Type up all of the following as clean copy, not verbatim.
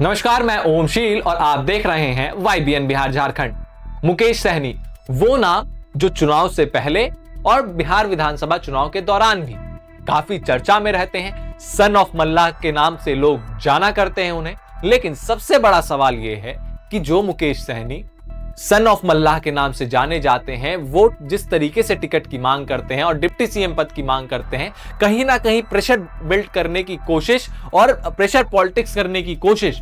नमस्कार, मैं ओमशील और आप देख रहे हैं YBN बिहार झारखंड। मुकेश सहनी वो नाम जो चुनाव से पहले और बिहार विधानसभा चुनाव के दौरान भी काफी चर्चा में रहते हैं। सन ऑफ मल्लाह के नाम से लोग जाना करते हैं उन्हें। लेकिन सबसे बड़ा सवाल यह है कि जो मुकेश सहनी सन ऑफ मल्लाह के नाम से जाने जाते हैं, वो जिस तरीके से टिकट की मांग करते हैं और डिप्टी सीएम पद की मांग करते हैं, कहीं ना कहीं प्रेशर बिल्ड करने की कोशिश और प्रेशर पॉलिटिक्स करने की कोशिश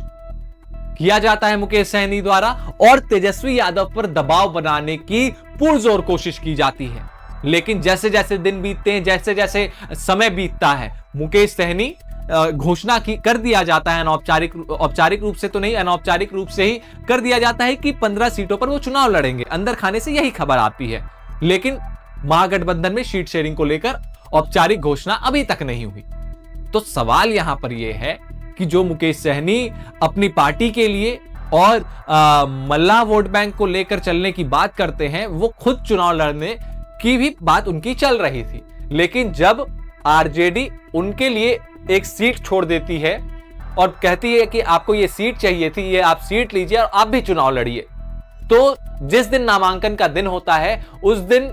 किया जाता है मुकेश सहनी द्वारा, और तेजस्वी यादव पर दबाव बनाने की पुरजोर कोशिश की जाती है। लेकिन जैसे जैसे दिन बीतते हैं, जैसे जैसे समय बीतता है, मुकेश सहनी घोषणा की कर दिया जाता है औपचारिक रूप से तो नहीं, अनौपचारिक रूप से ही कर दिया जाता है कि 15 सीटों पर वो चुनाव लड़ेंगे। अंदर खाने से यही खबर आती है, लेकिन महागठबंधन में सीट शेयरिंग को लेकर औपचारिक घोषणा अभी तक नहीं हुई। तो सवाल यहां पर यह है कि जो मुकेश सहनी अपनी पार्टी के लिए और मल्लाह वोट बैंक को लेकर चलने की बात करते हैं, वो खुद चुनाव लड़ने की भी बात उनकी चल रही थी। लेकिन जब आरजेडी उनके लिए एक सीट छोड़ देती है और कहती है कि आपको ये सीट चाहिए थी, ये आप सीट लीजिए और आप भी चुनाव लड़िए, तो जिस दिन नामांकन का दिन होता है उस दिन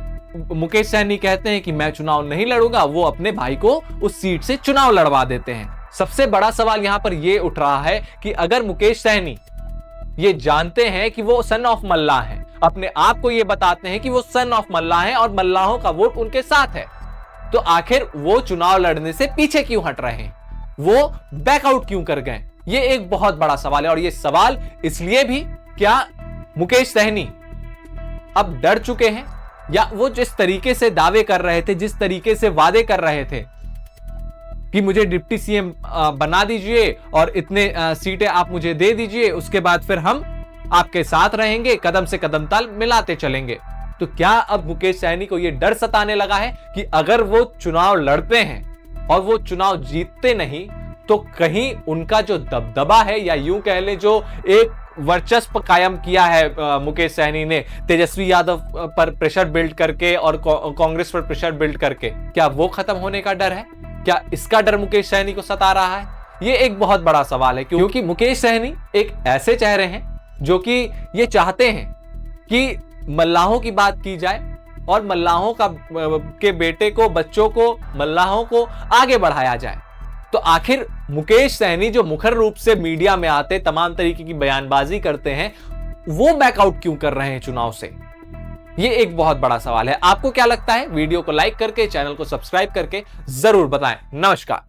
मुकेश सहनी कहते हैं कि मैं चुनाव नहीं लड़ूंगा। वो अपने भाई को उस सीट से चुनाव लड़वा देते हैं। सबसे बड़ा सवाल यहां पर यह उठ रहा है कि अगर मुकेश सहनी ये जानते हैं कि वो सन ऑफ मल्लाह हैं, अपने आप को ये बताते हैं कि वो सन ऑफ मल्लाह हैं और मल्लाहों का वोट उनके साथ है, तो आखिर वो चुनाव लड़ने से पीछे क्यों हट रहे हैं, वो बैकआउट क्यों कर गए? ये एक बहुत बड़ा सवाल है। और ये सवाल इसलिए भी, क्या मुकेश सहनी अब डर चुके हैं, या वो जिस तरीके से दावे कर रहे थे, जिस तरीके से वादे कर रहे थे कि मुझे डिप्टी सीएम बना दीजिए और इतने सीटें आप मुझे दे दीजिए, उसके बाद फिर हम आपके साथ रहेंगे, कदम से कदम ताल मिलाते चलेंगे, तो क्या अब मुकेश सहनी को यह डर सताने लगा है कि अगर वो चुनाव लड़ते हैं और वो चुनाव जीतते नहीं, तो कहीं उनका जो दबदबा है, या यूं कह ले जो एक वर्चस्व कायम किया है मुकेश सहनी ने तेजस्वी यादव पर प्रेशर बिल्ड करके और कांग्रेस पर प्रेशर बिल्ड करके, क्या वो खत्म होने का डर है? क्या इसका डर मुकेश सहनी को सता रहा है? ये एक बहुत बड़ा सवाल है, क्योंकि मुकेश सहनी एक ऐसे चेहरे हैं जो कि ये चाहते हैं कि मल्लाहों की बात की जाए और मल्लाहों के बेटे को, बच्चों को, मल्लाहों को आगे बढ़ाया जाए। तो आखिर मुकेश सहनी जो मुखर रूप से मीडिया में आते तमाम तरीके की बयानबाजी करते हैं, वो बैकआउट क्यों कर रहे हैं चुनाव से? ये एक बहुत बड़ा सवाल है। आपको क्या लगता है? वीडियो को लाइक करके, चैनल को सब्सक्राइब करके जरूर बताएं। नमस्कार।